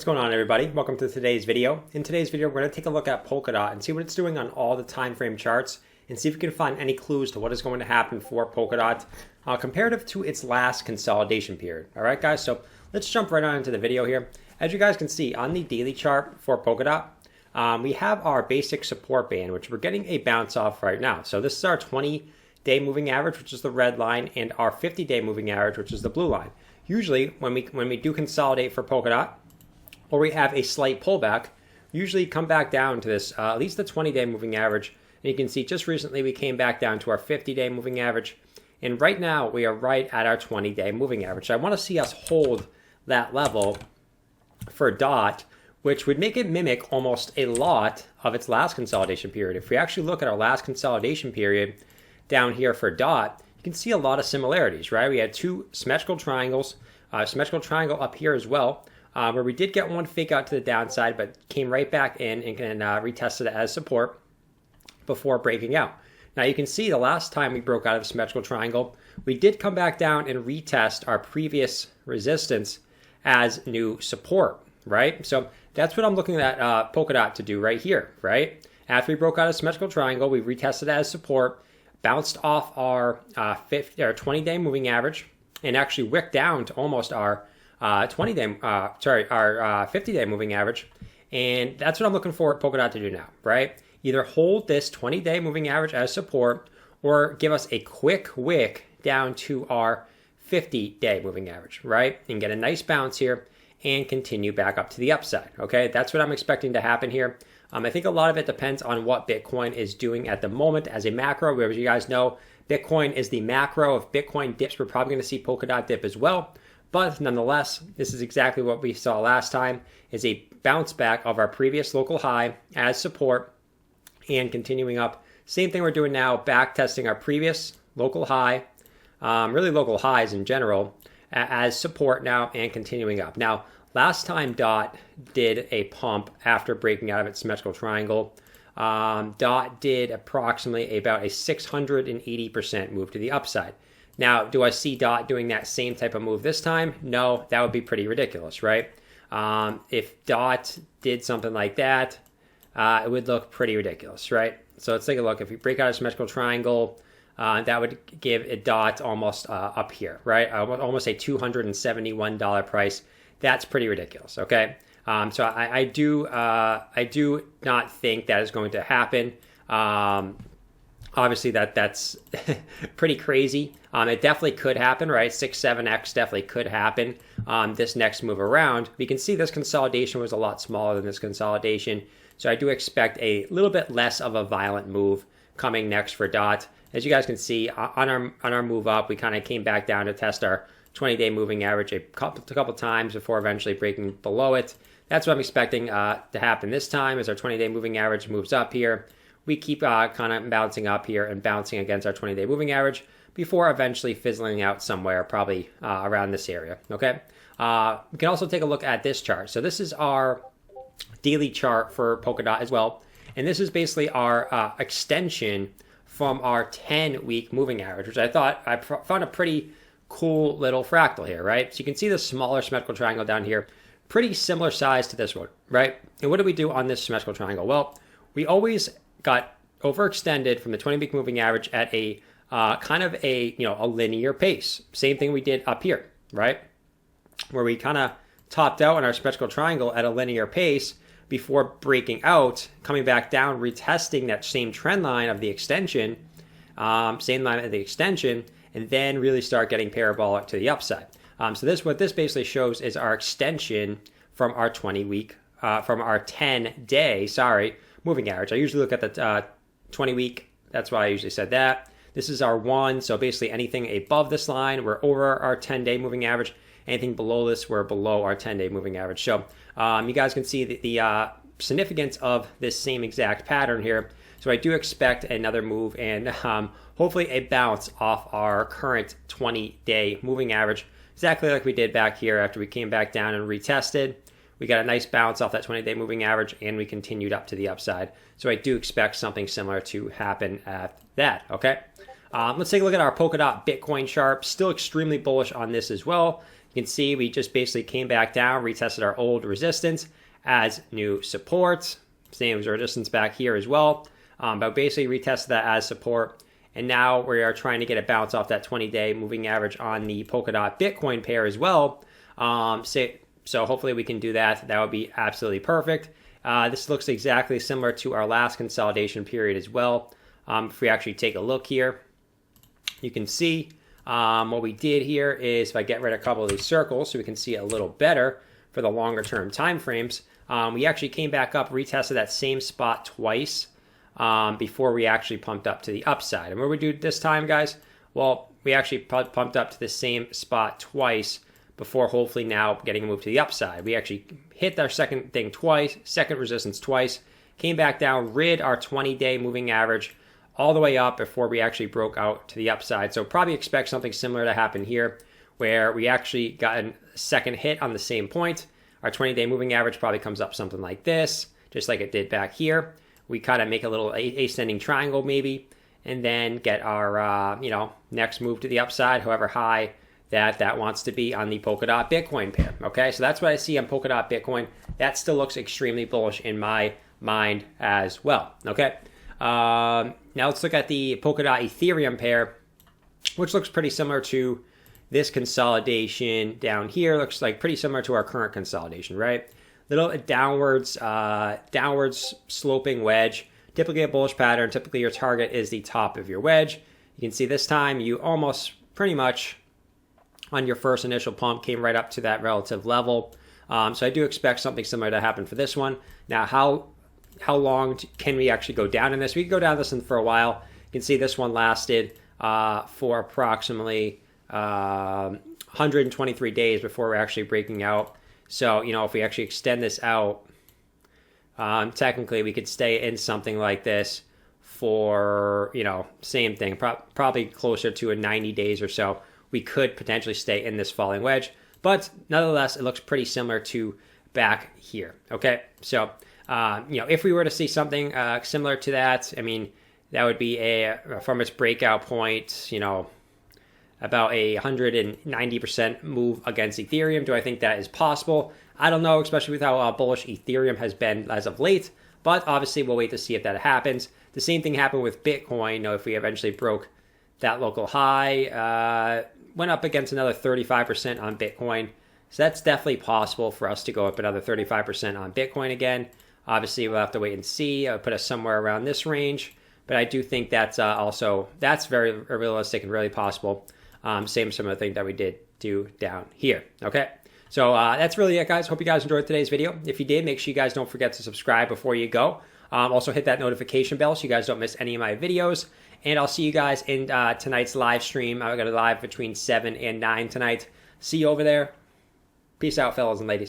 What's going on, everybody? Welcome to today's video. In today's video, we're going to take a look at Polkadot and see what it's doing on all the time frame charts and see if we can find any clues to what is going to happen for Polkadot comparative to its last consolidation period. All right, guys, so let's jump right on into the video here. As you guys can see on the daily chart for Polkadot, we have our basic support band, which we're getting a bounce off right now. So this is our 20-day moving average, which is the red line, and our 50-day moving average, which is the blue line. Usually, when we do consolidate for Polkadot, or we have a slight pullback, usually come back down to this, at least the 20-day moving average. And you can see just recently we came back down to our 50-day moving average. And right now we are right at our 20-day moving average. So I want to see us hold that level for DOT, which would make it mimic almost a lot of its last consolidation period. If we actually look at our last consolidation period down here for DOT, you can see a lot of similarities, right? We had two symmetrical triangles, symmetrical triangle up here as well, where we did get one fake out to the downside, but came right back in and retested it as support before breaking out. Now you can see the last time we broke out of the symmetrical triangle, we did come back down and retest our previous resistance as new support, right? So that's what I'm looking at Polkadot to do right here, right? After we broke out of symmetrical triangle, we retested it as support, bounced off our 20-day moving average, and actually wicked down to almost our 50-day moving average. And that's what I'm looking for Polkadot to do now, right? Either hold this 20-day moving average as support or give us a quick wick down to our 50-day moving average, right? And get a nice bounce here and continue back up to the upside, okay? That's what I'm expecting to happen here. I think a lot of it depends on what Bitcoin is doing at the moment as a macro. As you guys know, Bitcoin is the macro. If Bitcoin dips, we're probably going to see Polkadot dip as well. But nonetheless, this is exactly what we saw last time, is a bounce back of our previous local high as support and continuing up. Same thing we're doing now, back testing our previous local high, really local highs in general, as support now and continuing up. Now, last time DOT did a pump after breaking out of its symmetrical triangle. DOT did approximately about a 680% move to the upside. Now, do I see DOT doing that same type of move this time? No, that would be pretty ridiculous, right? If DOT did something like that, it would look pretty ridiculous, right? So let's take a look. If we break out a symmetrical triangle, that would give a DOT almost up here, right? Almost a $271 price. That's pretty ridiculous, okay? So I do not think that is going to happen. Obviously, that's pretty crazy. It definitely could happen, right? 6-7x definitely could happen this next move around. We can see this consolidation was a lot smaller than this consolidation. So I do expect a little bit less of a violent move coming next for DOT. As you guys can see, on our move up, we kind of came back down to test our 20-day moving average a couple times before eventually breaking below it. That's what I'm expecting to happen this time as our 20-day moving average moves up here. We keep kind of bouncing up here and bouncing against our 20-day moving average before eventually fizzling out somewhere, probably around this area, okay? We can also take a look at this chart. So this is our daily chart for Polkadot as well. And this is basically our extension from our 10-week moving average, which I found a pretty cool little fractal here, right? So you can see the smaller symmetrical triangle down here, pretty similar size to this one, right? And what do we do on this symmetrical triangle? Well, we always got overextended from the 20-week moving average at a kind of a linear pace. Same thing we did up here, right? Where we kind of topped out on our symmetrical triangle at a linear pace before breaking out, coming back down, retesting that same trend line of the extension, and then really start getting parabolic to the upside. So what this basically shows is our extension from our 10-day, moving average. I usually look at the 20-week. That's why I usually said that. This is our 1. So basically anything above this line, we're over our 10-day moving average. Anything below this, we're below our 10-day moving average. So you guys can see the significance of this same exact pattern here. So I do expect another move and hopefully a bounce off our current 20-day moving average, exactly like we did back here after we came back down and retested. We got a nice bounce off that 20-day moving average, and we continued up to the upside. So I do expect something similar to happen at that, okay? Let's take a look at our Polkadot Bitcoin chart. Still extremely bullish on this as well. You can see we just basically came back down, retested our old resistance as new support. Same as resistance back here as well. But basically retested that as support. And now we are trying to get a bounce off that 20-day moving average on the Polkadot Bitcoin pair as well. So hopefully we can do that. That would be absolutely perfect. This looks exactly similar to our last consolidation period as well. If we actually take a look here, you can see what we did here is if I get rid of a couple of these circles so we can see it a little better for the longer term time frames, we actually came back up, retested that same spot twice before we actually pumped up to the upside. And what we do this time, guys? Well, we actually pumped up to the same spot twice before hopefully now getting a move to the upside. We actually hit our second thing twice, second resistance twice, came back down, rid our 20-day moving average all the way up before we actually broke out to the upside. So probably expect something similar to happen here where we actually got a second hit on the same point. Our 20-day moving average probably comes up something like this, just like it did back here. We kind of make a little ascending triangle maybe, and then get our next move to the upside, however high that wants to be on the Polkadot Bitcoin pair. Okay, so that's what I see on Polkadot Bitcoin. That still looks extremely bullish in my mind as well. Okay, now let's look at the Polkadot Ethereum pair, which looks pretty similar to this consolidation down here. Looks like pretty similar to our current consolidation, right? Little downwards sloping wedge. Typically a bullish pattern. Typically your target is the top of your wedge. You can see this time you almost pretty much on your first initial pump came right up to that relative level. So I do expect something similar to happen for this one. Now, how long can we actually go down in this? We can go down this for a while. You can see this one lasted for approximately 123 days before we're actually breaking out. So, if we actually extend this out, technically we could stay in something like this for, same thing, probably closer to 90 days or so. We could potentially stay in this falling wedge, but nonetheless, it looks pretty similar to back here. Okay, so if we were to see something similar to that, I mean, that would be from its breakout point, about a 190% move against Ethereum. Do I think that is possible? I don't know, especially with how bullish Ethereum has been as of late, but obviously we'll wait to see if that happens. The same thing happened with Bitcoin. If we eventually broke that local high, went up against another 35% on Bitcoin. So that's definitely possible for us to go up another 35% on Bitcoin again. Obviously, we'll have to wait and see. I'll put us somewhere around this range. But I do think that's that's very realistic and really possible. Same similar thing that we did do down here. Okay, so that's really it, guys. Hope you guys enjoyed today's video. If you did, make sure you guys don't forget to subscribe before you go. Also hit that notification bell so you guys don't miss any of my videos. And I'll see you guys in tonight's live stream. I'm going to live between 7 and 9 tonight. See you over there. Peace out, fellas and ladies.